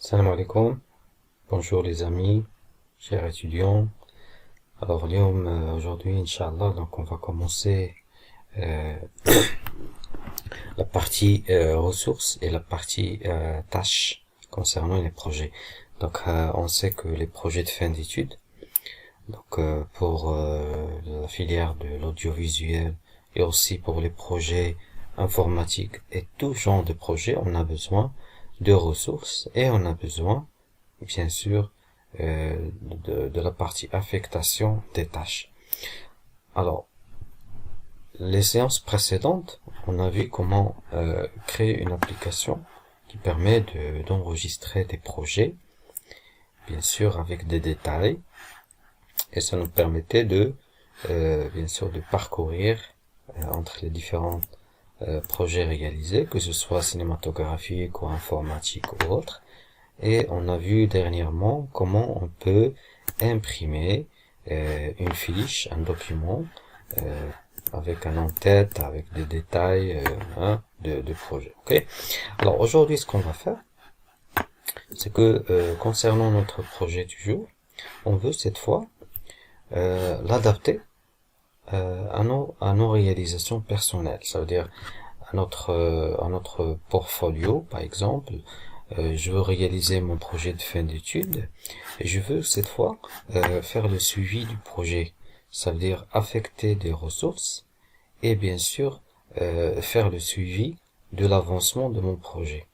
Salam alaikum, bonjour les amis, chers étudiants. Alors aujourd'hui, Inch'Allah, donc on va commencer euh, la partie ressources et la partie tâches concernant les projets. Donc on sait que les projets de fin d'études, donc pour la filière de l'audiovisuel et aussi pour les projets informatiques et tout genre de projets, on a besoin de ressources et on a besoin bien sûr de la partie affectation des tâches. Alors, les séances précédentes, on a vu comment créer une application qui permet d'enregistrer des projets, bien sûr avec des détails, et ça nous permettait bien sûr de parcourir entre les différents projets réalisés, que ce soit cinématographique ou informatique ou autre. Et on a vu dernièrement comment on peut imprimer une fiche, un document avec un en-tête, avec des détails de projet. Ok. Alors aujourd'hui, ce qu'on va faire, c'est que concernant notre projet du jour, on veut cette fois l'adapter à nos réalisations personnelles. Ça veut dire à notre portfolio, par exemple. Je veux réaliser mon projet de fin d'études et je veux cette fois faire le suivi du projet. Ça veut dire affecter des ressources et bien sûr faire le suivi de l'avancement de mon projet.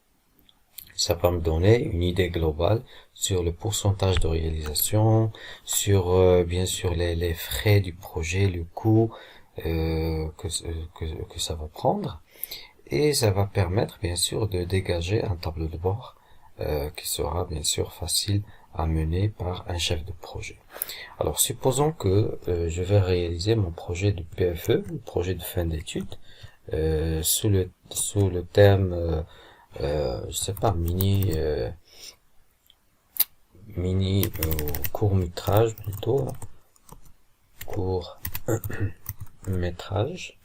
Ça va me donner une idée globale sur le pourcentage de réalisation, sur bien sûr les frais du projet, le coût que ça va prendre. Et ça va permettre bien sûr de dégager un tableau de bord qui sera bien sûr facile à mener par un chef de projet. Alors supposons que je vais réaliser mon projet de PFE, le projet de fin d'études, sous le thème je sais pas, mini court métrage plutôt, court métrage.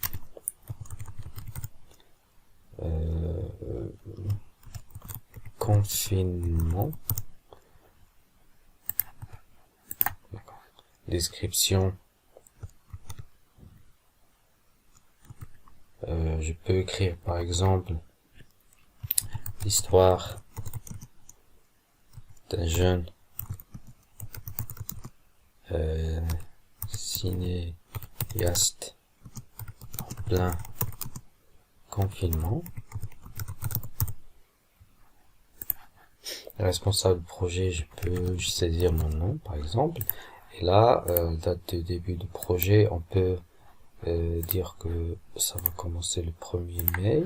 Confinement. Description. Je peux écrire par exemple l'histoire d'un jeune cinéaste en plein confinement. Responsable de projet, je peux saisir mon nom par exemple, et là date de début de projet, on peut dire que ça va commencer le 1er mai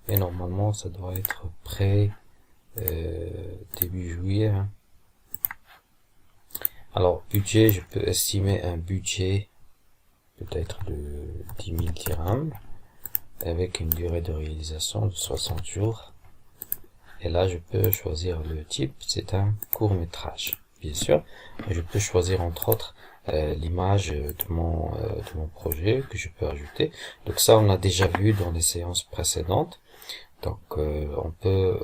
et normalement ça doit être prêt début juillet. Alors budget, je peux estimer un budget peut-être de 10 000 dirhams avec une durée de réalisation de 60 jours. Et là, je peux choisir le type, c'est un court métrage, bien sûr. Et je peux choisir entre autres l'image de mon projet que je peux ajouter. Donc ça, on a déjà vu dans les séances précédentes. Donc on peut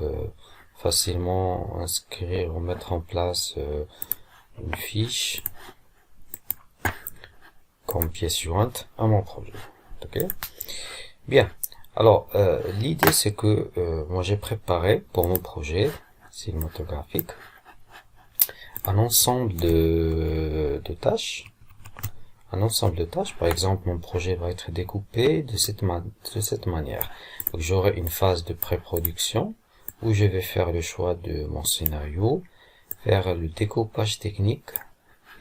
facilement inscrire ou mettre en place une fiche comme pièce jointe à mon projet. Ok. Bien. Alors, l'idée c'est que moi j'ai préparé pour mon projet cinématographique un ensemble de tâches. Un ensemble de tâches, par exemple, mon projet va être découpé de cette manière. Donc, j'aurai une phase de pré-production où je vais faire le choix de mon scénario, faire le découpage technique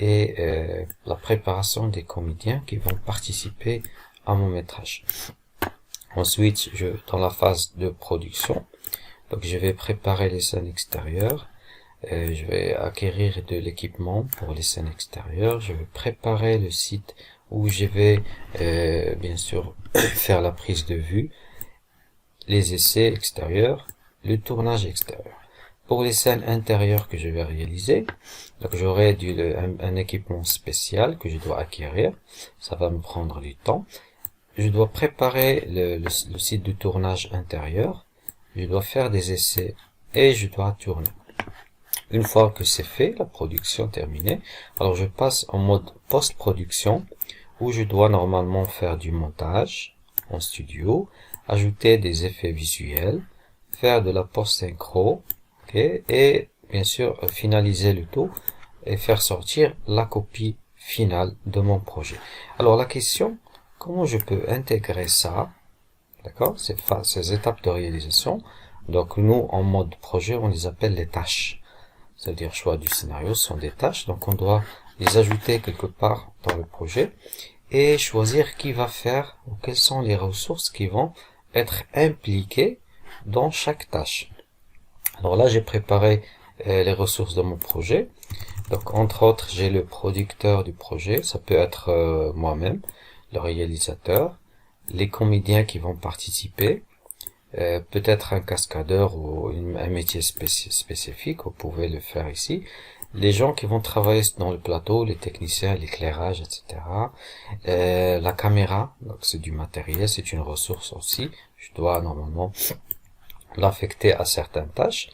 et la préparation des comédiens qui vont participer à mon métrage. Ensuite, dans la phase de production, donc je vais préparer les scènes extérieures, je vais acquérir de l'équipement pour les scènes extérieures, je vais préparer le site où je vais bien sûr faire la prise de vue, les essais extérieurs, le tournage extérieur. Pour les scènes intérieures que je vais réaliser, donc j'aurai un équipement spécial que je dois acquérir, ça va me prendre du temps. Je dois préparer le site de tournage intérieur, je dois faire des essais et je dois tourner. Une fois que c'est fait, la production terminée, alors je passe en mode post-production, où je dois normalement faire du montage en studio, ajouter des effets visuels, faire de la post-synchro, ok, et bien sûr finaliser le tout et faire sortir la copie finale de mon projet. Alors la question, comment je peux intégrer ça, d'accord, ces étapes de réalisation. Donc nous, en mode projet, on les appelle les tâches. C'est-à-dire choix du scénario sont des tâches, donc on doit les ajouter quelque part dans le projet et choisir qui va faire ou quelles sont les ressources qui vont être impliquées dans chaque tâche. Alors là, j'ai préparé les ressources de mon projet. Donc entre autres, j'ai le producteur du projet, ça peut être moi-même, le réalisateur, les comédiens qui vont participer, peut-être un cascadeur ou un métier spécifique, vous pouvez le faire ici. Les gens qui vont travailler dans le plateau, les techniciens, l'éclairage, etc. La caméra, donc c'est du matériel, c'est une ressource aussi. Je dois normalement l'affecter à certaines tâches.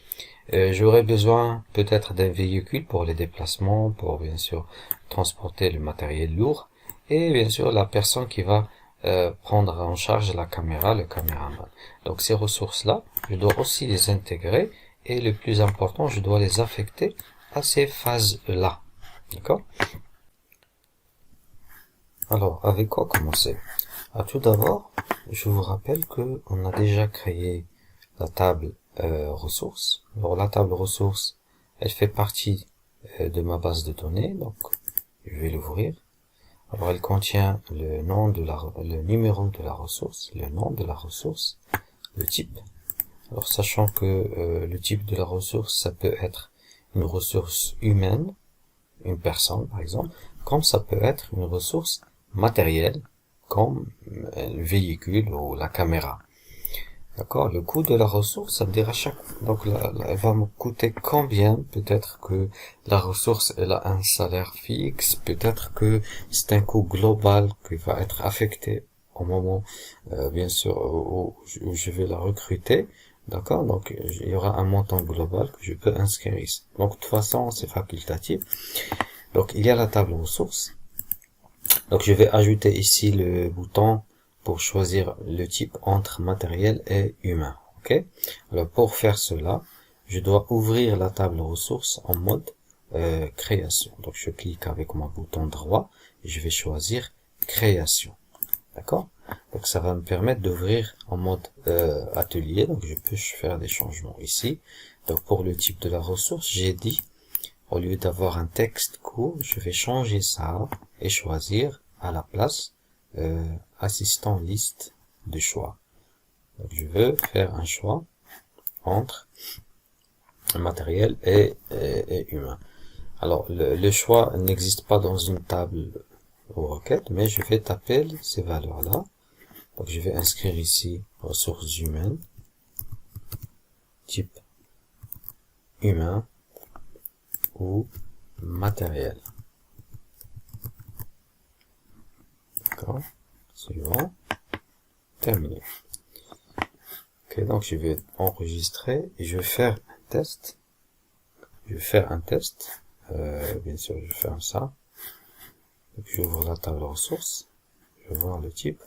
J'aurai besoin peut-être d'un véhicule pour les déplacements, pour bien sûr transporter le matériel lourd. Et bien sûr la personne qui va prendre en charge la caméra, le caméraman. Donc ces ressources-là, je dois aussi les intégrer et le plus important, je dois les affecter à ces phases-là. D'accord? Alors, avec quoi commencer? Tout d'abord, je vous rappelle que on a déjà créé la table ressources. Alors la table ressources, elle fait partie de ma base de données, donc je vais l'ouvrir. Alors elle contient le nom de le numéro de la ressource, le nom de la ressource, le type. Alors sachant que le type de la ressource, ça peut être une ressource humaine, une personne par exemple, comme ça peut être une ressource matérielle, comme le véhicule ou la caméra. D'accord, le coût de la ressource, ça veut dire à chaque, donc elle va me coûter combien, peut-être que la ressource, elle a un salaire fixe, peut-être que c'est un coût global qui va être affecté au moment, bien sûr, où je vais la recruter. D'accord, donc il y aura un montant global que je peux inscrire ici. Donc de toute façon, c'est facultatif. Donc il y a la table ressources. Donc je vais ajouter ici le bouton pour choisir le type entre matériel et humain. Ok. Alors pour faire cela, je dois ouvrir la table ressources en mode création. Donc je clique avec mon bouton droit et je vais choisir création. D'accord. Donc ça va me permettre d'ouvrir en mode atelier. Donc je peux faire des changements ici. Donc pour le type de la ressource, j'ai dit au lieu d'avoir un texte court, je vais changer ça et choisir à la place assistant liste de choix. Donc je veux faire un choix entre matériel et humain. Alors le choix n'existe pas dans une table ou requête, mais je vais taper ces valeurs-là. Donc je vais inscrire ici ressources humaines, type humain ou matériel. D'accord. Suivant. Terminé. Ok, donc je vais enregistrer et je vais faire un test. Je vais faire un test. Bien sûr, je ferme ça. Donc j'ouvre la table ressources. Je vais voir le type.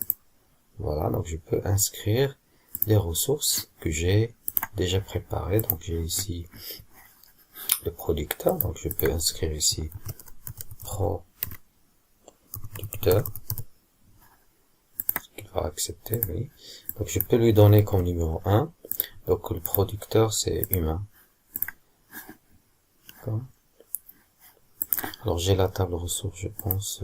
Voilà, donc je peux inscrire les ressources que j'ai déjà préparées. Donc j'ai ici le producteur. Donc je peux inscrire ici producteur. Il va accepter, oui. Donc je peux lui donner comme numéro 1. Donc le producteur c'est humain. D'accord. Alors j'ai la table ressources, je pense.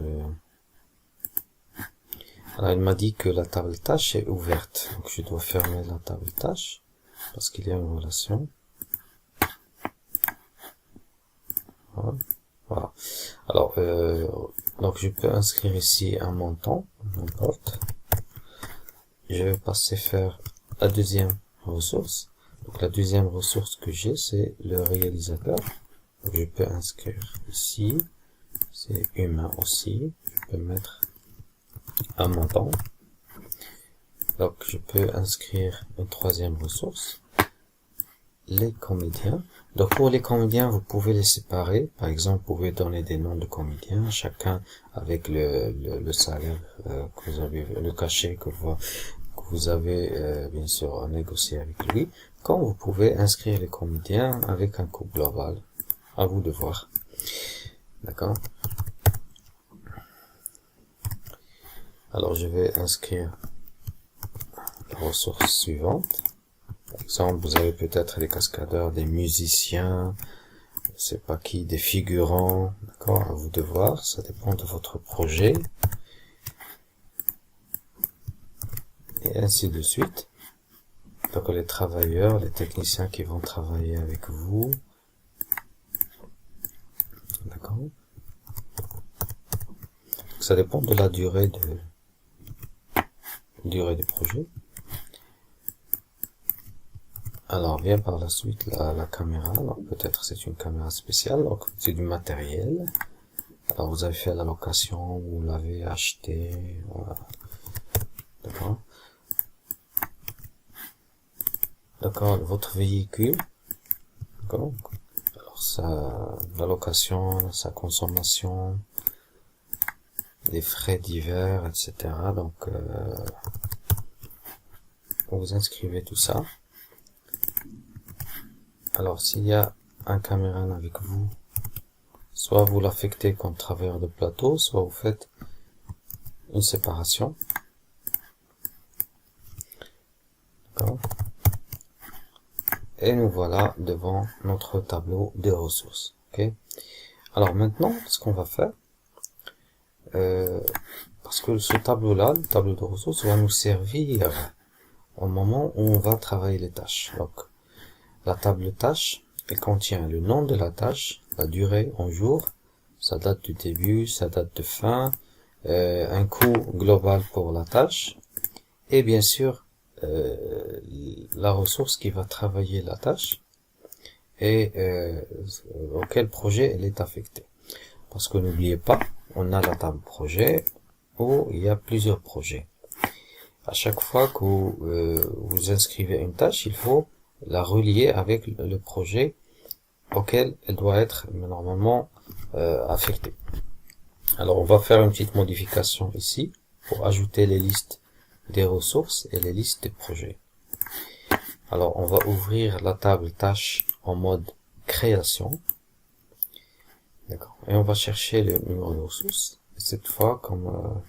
Alors il m'a dit que la table tâche est ouverte. Donc je dois fermer la table tâche parce qu'il y a une relation. Voilà. Alors donc je peux inscrire ici un montant, n'importe. Je vais passer faire la deuxième ressource. Donc la deuxième ressource que j'ai, c'est le réalisateur. Donc je peux inscrire ici, c'est humain aussi. Je peux mettre un montant. Donc je peux inscrire une troisième ressource, les comédiens. Donc pour les comédiens, vous pouvez les séparer. Par exemple, vous pouvez donner des noms de comédiens, chacun avec le salaire que vous avez, le cachet que vous avez bien sûr négocié avec lui. Comme vous pouvez inscrire les comédiens avec un coût global. À vous de voir. D'accord? Alors je vais inscrire les ressources suivantes. Par exemple, vous avez peut-être des cascadeurs, des musiciens, je sais pas qui, des figurants, d'accord, à vous de voir, ça dépend de votre projet, et ainsi de suite. Donc les travailleurs, les techniciens qui vont travailler avec vous, d'accord. Ça dépend de la durée du projet. Alors vient par la suite la caméra, donc peut-être c'est une caméra spéciale, donc c'est du matériel. Alors vous avez fait la location, vous l'avez acheté, voilà. D'accord. D'accord, votre véhicule, d'accord. Alors la location, sa consommation, les frais divers, etc. Donc vous inscrivez tout ça. Alors s'il y a un caméraman avec vous, soit vous l'affectez comme travailleur de plateau, soit vous faites une séparation. D'accord. Et nous voilà devant notre tableau de ressources. Okay. Alors maintenant, ce qu'on va faire, parce que ce tableau-là, le tableau de ressources, va nous servir au moment où on va travailler les tâches. Donc, la table tâche, elle contient le nom de la tâche, la durée en jours, sa date du début, sa date de fin, un coût global pour la tâche, et bien sûr, la ressource qui va travailler la tâche et auquel projet elle est affectée. Parce que n'oubliez pas, on a la table projet où il y a plusieurs projets. À chaque fois que vous inscrivez une tâche, il faut la relier avec le projet auquel elle doit être normalement affectée. Alors on va faire une petite modification ici pour ajouter les listes des ressources et les listes des projets. Alors on va ouvrir la table tâche en mode création. D'accord. Et on va chercher le numéro de ressources. Et cette fois, comme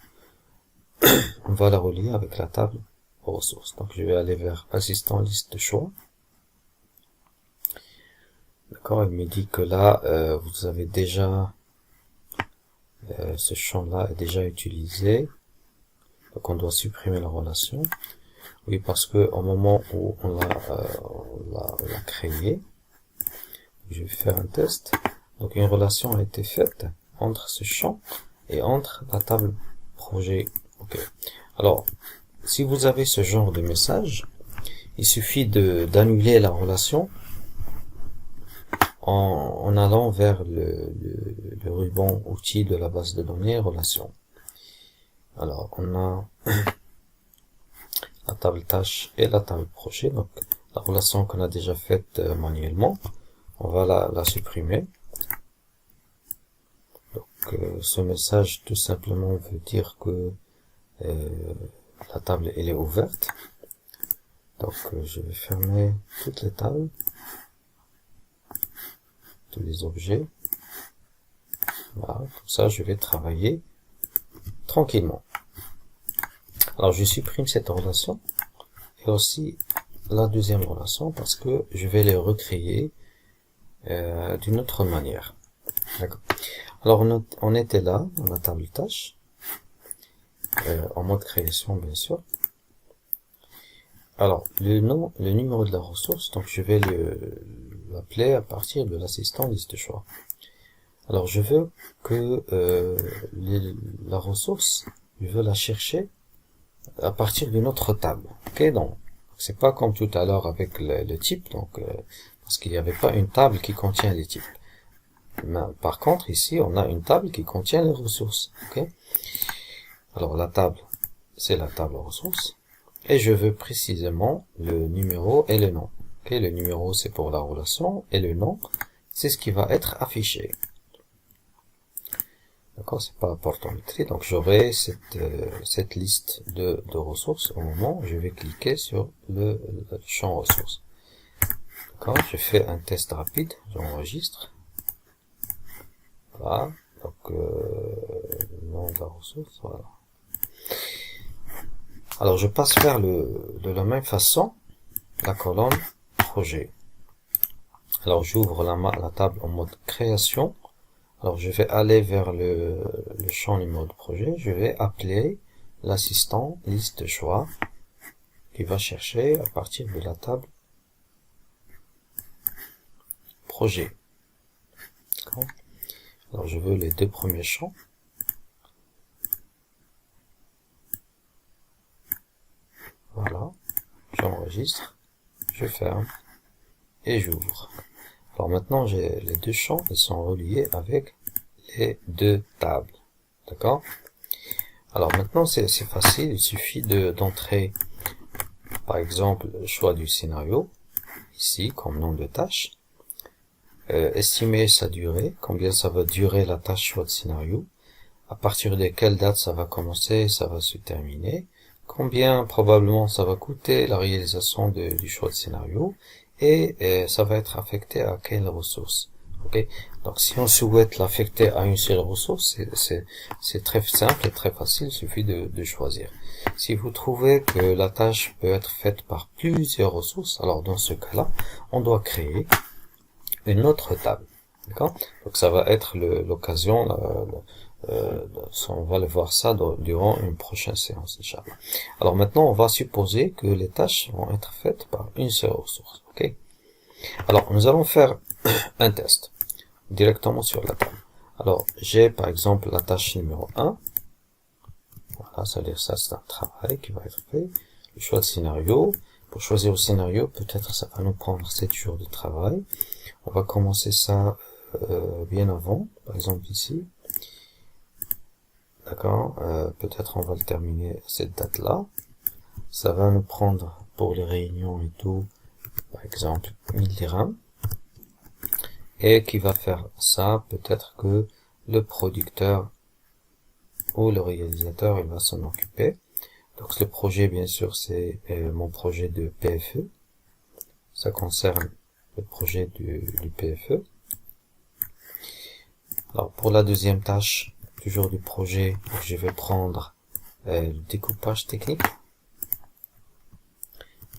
on va la relier avec la table ressources. Donc je vais aller vers assistant liste de choix. D'accord, il me dit que là, vous avez déjà, ce champ-là est déjà utilisé. Donc on doit supprimer la relation. Oui, parce que au moment où on l'a créé, je vais faire un test. Donc une relation a été faite entre ce champ et entre la table projet. Ok. Alors, si vous avez ce genre de message, il suffit d'annuler la relation en allant vers le ruban outil de la base de données relation. Alors, on a la table tâche et la table projet. Donc, la relation qu'on a déjà faite manuellement, on va la supprimer. Donc, ce message tout simplement veut dire que la table elle est ouverte. Donc, je vais fermer toutes les tables, tous les objets. Voilà, comme ça, je vais travailler tranquillement. Alors, je supprime cette relation et aussi la deuxième relation parce que je vais les recréer d'une autre manière. D'accord. Alors, on était là dans la table tâche, en mode création, bien sûr. Alors, le numéro de la ressource, donc je vais l'appeler à partir de l'assistant liste de choix. Alors, je veux que la ressource, je veux la chercher à partir d'une autre table. Ok, donc c'est pas comme tout à l'heure avec le type, donc parce qu'il n'y avait pas une table qui contient les types. Mais, par contre, ici, on a une table qui contient les ressources. Ok. Alors la table, c'est la table ressources, et je veux précisément le numéro et le nom. Ok, le numéro c'est pour la relation et le nom c'est ce qui va être affiché. D'accord, c'est pas important. Donc j'aurai cette liste de ressources au moment où je vais cliquer sur le champ ressources. D'accord, je fais un test rapide, j'enregistre. Voilà, donc le nom de la ressource, voilà. Alors je passe vers de la même façon la colonne projet. Alors j'ouvre la table en mode création. Alors je vais aller vers le champ numéro de projet, je vais appeler l'assistant liste de choix qui va chercher à partir de la table projet. Alors je veux les deux premiers champs. Voilà, j'enregistre, je ferme et j'ouvre. Alors maintenant j'ai les deux champs, ils sont reliés avec les deux tables. D'accord? Alors maintenant c'est facile, il suffit d'entrer par exemple le choix du scénario, ici comme nom de tâche, estimer sa durée, combien ça va durer la tâche choix de scénario, à partir de quelle date ça va commencer, ça va se terminer, combien probablement ça va coûter la réalisation du choix de scénario, et ça va être affecté à quelle ressource. Okay. Donc si on souhaite l'affecter à une seule ressource, c'est très simple et très facile, il suffit de choisir. Si vous trouvez que la tâche peut être faite par plusieurs ressources, alors dans ce cas-là, on doit créer une autre table. D'accord? Donc ça va être l'occasion, on va le voir ça durant une prochaine séance, Inch'Allah. Alors maintenant, on va supposer que les tâches vont être faites par une seule ressource. Ok? Alors nous allons faire un test directement sur la table. Alors j'ai par exemple la tâche numéro 1. Voilà, ça veut dire ça c'est un travail qui va être fait. Le choix de scénario. Pour choisir le scénario, peut-être ça va nous prendre 7 jours de travail. On va commencer ça bien avant, par exemple ici. D'accord, peut-être on va le terminer à cette date-là. Ça va nous prendre pour les réunions et tout, par exemple 1000 dirhams. Et qui va faire ça, peut-être que le producteur ou le réalisateur, il va s'en occuper. Donc le projet, bien sûr, c'est mon projet de PFE. Ça concerne le projet du PFE. Alors pour la deuxième tâche, toujours du projet, je vais prendre le découpage technique.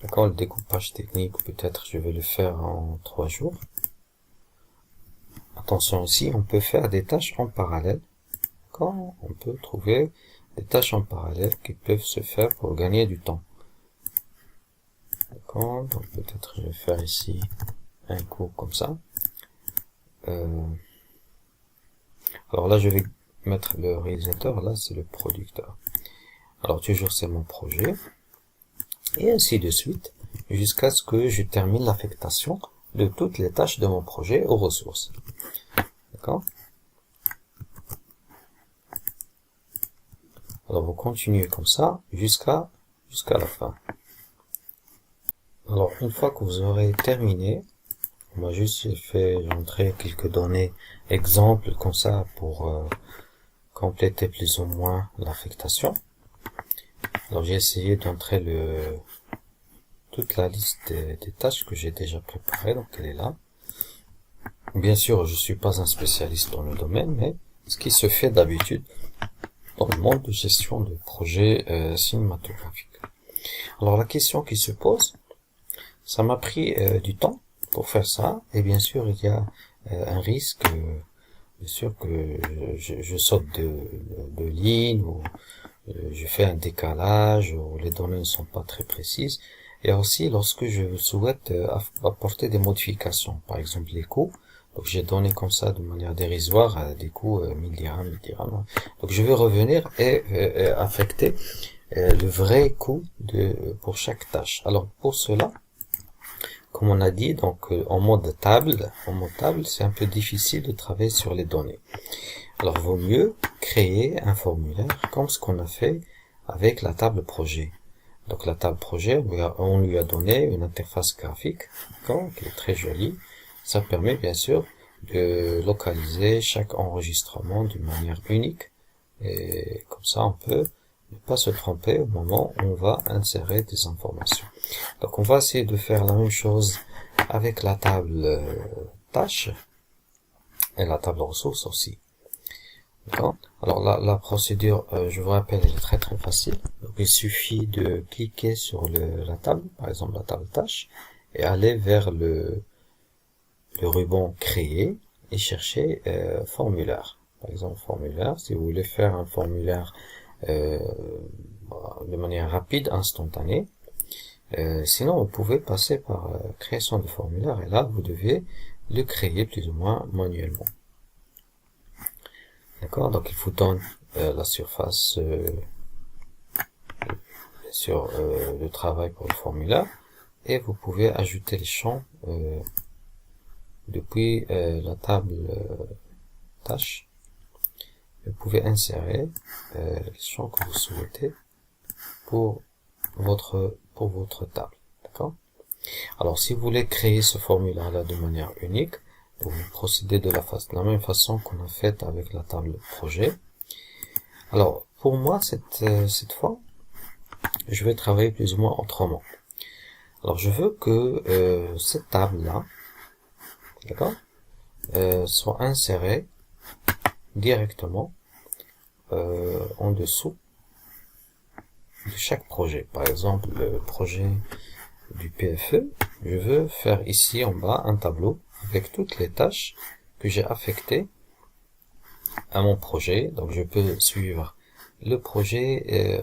D'accord, le découpage technique, peut-être je vais le faire en 3 jours. Attention aussi, on peut faire des tâches en parallèle. D'accord, on peut trouver des tâches en parallèle qui peuvent se faire pour gagner du temps. D'accord, donc peut-être je vais faire ici un coup comme ça. Alors là, je vais mettre le réalisateur, là c'est le producteur. Alors toujours c'est mon projet. Et ainsi de suite, jusqu'à ce que je termine l'affectation de toutes les tâches de mon projet aux ressources. D'accord? Alors vous continuez comme ça jusqu'à la fin. Alors une fois que vous aurez terminé, moi juste j'ai entré quelques données exemples comme ça pour compléter plus ou moins l'affectation. Alors j'ai essayé d'entrer toute la liste des tâches que j'ai déjà préparées, donc elle est là. Bien sûr, je suis pas un spécialiste dans le domaine, mais ce qui se fait d'habitude dans le monde de gestion de projets cinématographiques. Alors la question qui se pose, ça m'a pris du temps pour faire ça, et bien sûr il y a un risque, bien sûr que je saute de ligne, ou je fais un décalage, ou les données ne sont pas très précises, et aussi lorsque je souhaite apporter des modifications, par exemple les coûts. Donc j'ai donné comme ça de manière dérisoire des coûts 1000 dirhams. Donc je vais revenir et affecter le vrai coût pour chaque tâche. Alors pour cela, comme on a dit, donc en mode table, c'est un peu difficile de travailler sur les données. Alors vaut mieux créer un formulaire comme ce qu'on a fait avec la table projet. Donc la table projet, on lui a donné une interface graphique, d'accord, qui est très jolie. Ça permet bien sûr de localiser chaque enregistrement d'une manière unique. Et comme ça, on peut ne pas se tromper au moment où on va insérer des informations. Donc on va essayer de faire la même chose avec la table tâche et la table ressources aussi. D'accord. Alors la procédure, je vous rappelle, elle est très très facile. Donc il suffit de cliquer sur la table, par exemple la table tâche, et aller vers le ruban créer et chercher formulaire. Par exemple formulaire, si vous voulez faire un formulaire de manière rapide, instantanée. Sinon, vous pouvez passer par création de formulaire, et là vous devez le créer plus ou moins manuellement. D'accord, donc il vous donne la surface sur le travail pour le formulaire, et vous pouvez ajouter les champs depuis la table tâche. Vous pouvez insérer les champs que vous souhaitez pour votre table. D'accord. Alors si vous voulez créer ce formulaire là de manière unique, vous procédez de la même façon qu'on a fait avec la table projet. Alors, pour moi, cette fois, je vais travailler plus ou moins autrement. Alors, je veux que cette table-là, d'accord, soit insérée directement en dessous de chaque projet. Par exemple, le projet du PFE, je veux faire ici en bas un tableau avec toutes les tâches que j'ai affectées à mon projet. Donc je peux suivre le projet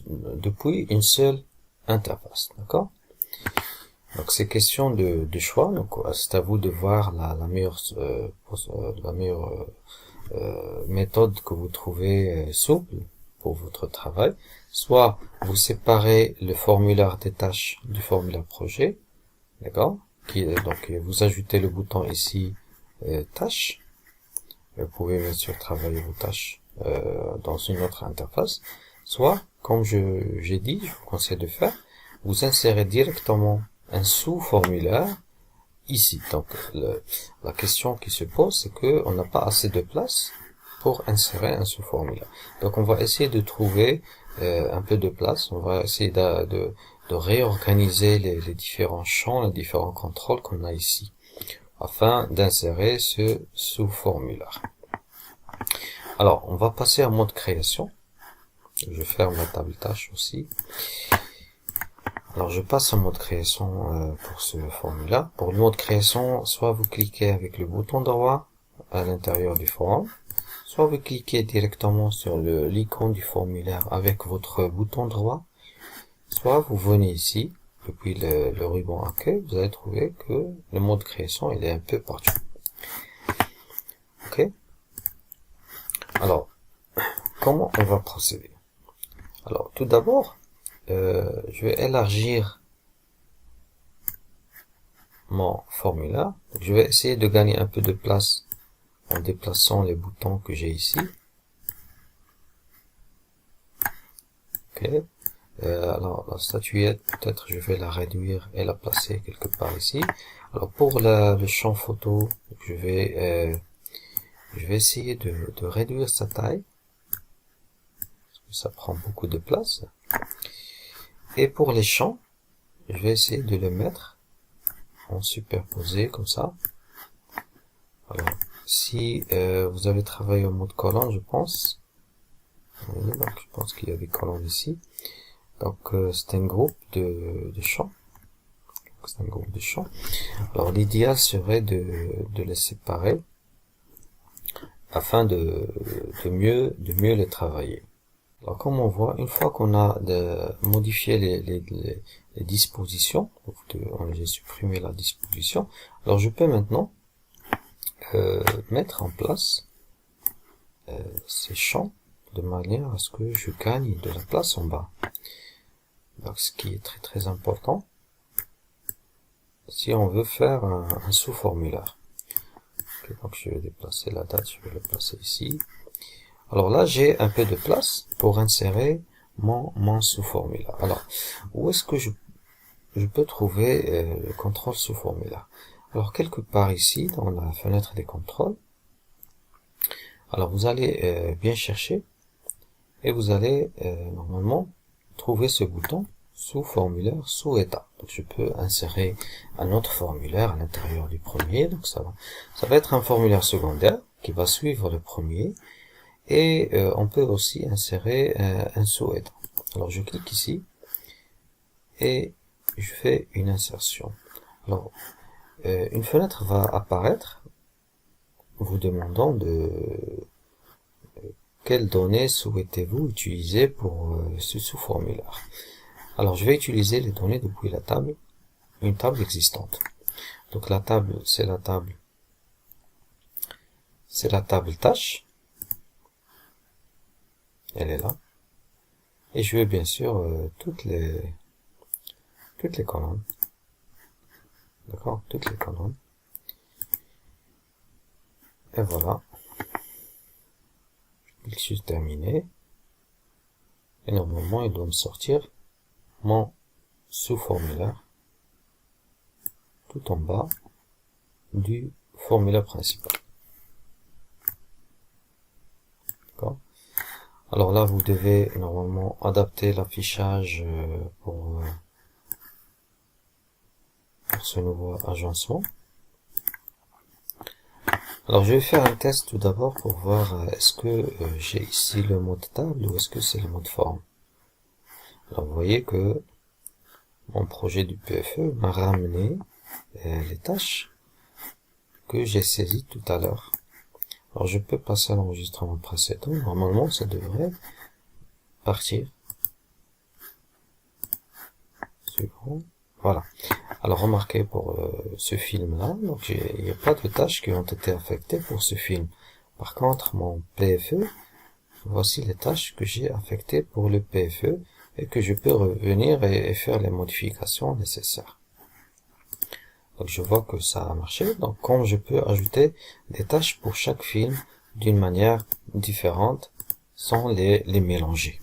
depuis une seule interface, d'accord. Donc c'est question de choix, donc c'est à vous de voir la meilleure méthode que vous trouvez souple pour votre travail. Soit vous séparez le formulaire des tâches du formulaire projet, d'accord, donc vous ajoutez le bouton ici tâches. Vous pouvez bien sûr travailler vos tâches dans une autre interface. Soit, comme j'ai dit, je vous conseille de faire, vous insérez directement un sous-formulaire ici. Donc la question qui se pose, c'est que on n'a pas assez de place pour insérer un sous-formulaire. Donc on va essayer de trouver un peu de place. On va essayer de réorganiser les différents champs, les différents contrôles qu'on a ici, afin d'insérer ce sous-formulaire. Alors, on va passer en mode création. Je ferme la table tâche aussi. Alors, je passe en mode création pour ce formulaire. Pour le mode création, soit vous cliquez avec le bouton droit à l'intérieur du forum, soit vous cliquez directement sur l'icône du formulaire avec votre bouton droit, soit vous venez ici, depuis le ruban accueil, vous allez trouver que le mode création, il est un peu partout. Ok. Alors, comment on va procéder? Alors, tout d'abord, je vais élargir mon formulaire. Donc, je vais essayer de gagner un peu de place en déplaçant les boutons que j'ai ici. Ok. Alors, la statuette, peut-être je vais la réduire et la placer quelque part ici. Alors, pour le champ photo, je vais essayer de réduire sa taille, parce que ça prend beaucoup de place. Et pour les champs, je vais essayer de les mettre en superposé, comme ça. Alors, si vous avez travaillé en mode colonne, je pense. Oui, donc je pense qu'il y a des colonnes ici. Donc, c'est un groupe de champs. C'est un groupe de champs. Alors, l'idéal serait de les séparer afin de mieux les travailler. Alors comme on voit, une fois qu'on a modifié les dispositions, j'ai supprimé la disposition, alors je peux maintenant mettre en place ces champs de manière à ce que je gagne de la place en bas. Donc ce qui est très très important si on veut faire un sous-formulaire. Donc je vais déplacer la date, je vais le placer ici. Alors là, j'ai un peu de place pour insérer mon sous-formulaire. Alors, où est-ce que je peux trouver le contrôle sous-formulaire? Alors, quelque part ici, dans la fenêtre des contrôles, alors vous allez bien chercher et vous allez normalement trouver ce bouton sous-formulaire, sous-état. Donc, je peux insérer un autre formulaire à l'intérieur du premier. Donc, ça va être un formulaire secondaire qui va suivre le premier. Et on peut aussi insérer un sous-état. Alors, je clique ici et je fais une insertion. Alors, une fenêtre va apparaître vous demandant de quelles données souhaitez-vous utiliser pour ce sous-formulaire. Alors, je vais utiliser les données depuis la table, une table existante. Donc, la table, c'est la table tâche. Elle est là. Et je vais bien sûr toutes les colonnes. D'accord, toutes les colonnes. Et voilà. Je clique sur terminer. Et normalement, il doit me sortir mon sous-formulaire tout en bas du formulaire principal. D'accord. Alors là, vous devez normalement adapter l'affichage pour ce nouveau agencement. Alors je vais faire un test tout d'abord pour voir est-ce que j'ai ici le mode table ou est-ce que c'est le mode forme. Alors vous voyez que mon projet du PFE m'a ramené les tâches que j'ai saisies tout à l'heure. Alors je peux passer à l'enregistrement précédent. Normalement ça devrait partir. Suivant. Voilà. Alors remarquez pour ce film-là, donc il n'y a pas de tâches qui ont été affectées pour ce film. Par contre, mon PFE, voici les tâches que j'ai affectées pour le PFE et que je peux revenir et faire les modifications nécessaires. Donc je vois que ça a marché. Donc comme je peux ajouter des tâches pour chaque film d'une manière différente sans les mélanger.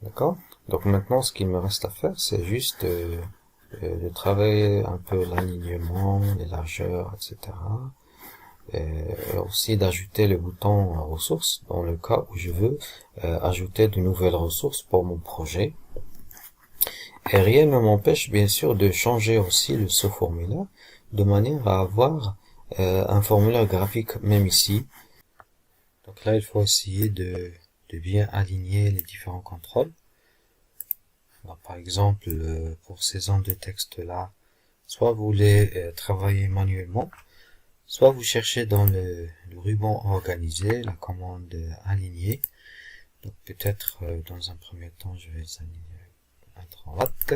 D'accord? Donc maintenant, ce qu'il me reste à faire, c'est juste de travailler un peu l'alignement, les largeurs, etc. Et aussi d'ajouter le bouton ressources dans le cas où je veux ajouter de nouvelles ressources pour mon projet. Et rien ne m'empêche bien sûr de changer aussi le sous-formulaire de manière à avoir un formulaire graphique même ici. Donc là, il faut essayer de bien aligner les différents contrôles. Alors, par exemple, pour ces zones de texte-là, soit vous voulez travailler manuellement, soit vous cherchez dans le ruban organisé la commande aligner. Donc peut-être dans un premier temps, je vais les aligner à droite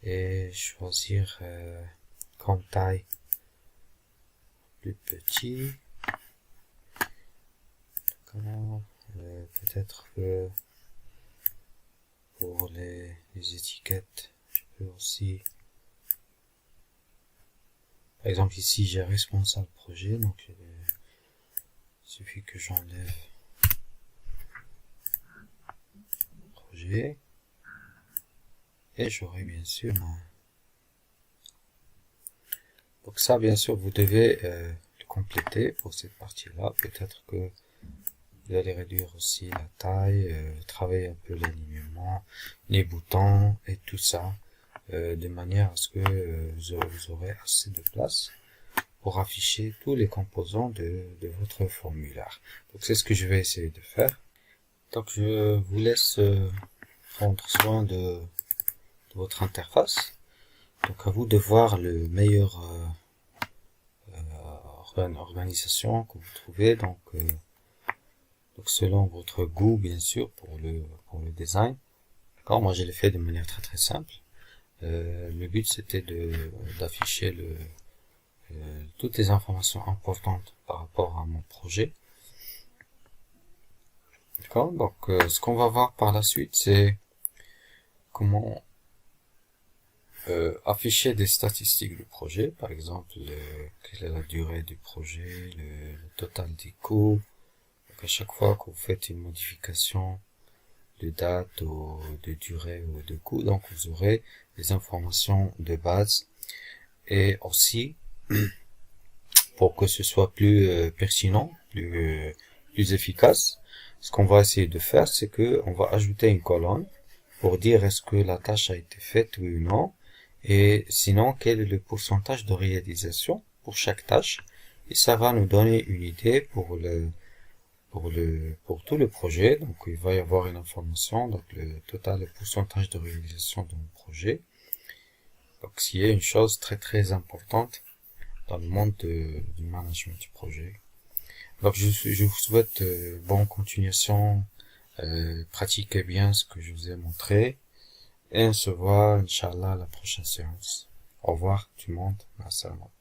et choisir comme taille plus petit. Peut-être que pour les étiquettes, je peux aussi, par exemple ici j'ai responsable projet, donc il suffit que j'enlève projet et j'aurai bien sûr donc ça bien sûr vous devez le compléter pour cette partie là. Peut-être que vous allez réduire aussi la taille, travailler un peu l'alignement, les boutons et tout ça, de manière à ce que vous aurez assez de place pour afficher tous les composants de votre formulaire. Donc c'est ce que je vais essayer de faire. Donc je vous laisse prendre soin de votre interface. Donc à vous de voir le meilleur organisation que vous trouvez. Donc selon votre goût bien sûr pour le design. D'accord, moi je l'ai fait de manière très très simple. Le but c'était d'afficher toutes les informations importantes par rapport à mon projet. D'accord, donc ce qu'on va voir par la suite c'est comment afficher des statistiques du projet, par exemple quelle est la durée du projet, le total des coûts. Donc à chaque fois que vous faites une modification de date ou de durée ou de coût. Donc vous aurez des informations de base. Et aussi, pour que ce soit plus pertinent, plus efficace, ce qu'on va essayer de faire, c'est que on va ajouter une colonne pour dire est-ce que la tâche a été faite oui ou non, et sinon quel est le pourcentage de réalisation pour chaque tâche. Et ça va nous donner une idée pour tout le projet. Donc il va y avoir une information, donc le total, le pourcentage de réalisation de mon projet. Donc ce qui est une chose très très importante dans le monde du management du projet. Donc je vous souhaite bonne continuation, pratiquez bien ce que je vous ai montré, et on se voit, Inch'Allah, à la prochaine séance. Au revoir tout le monde. Assalam.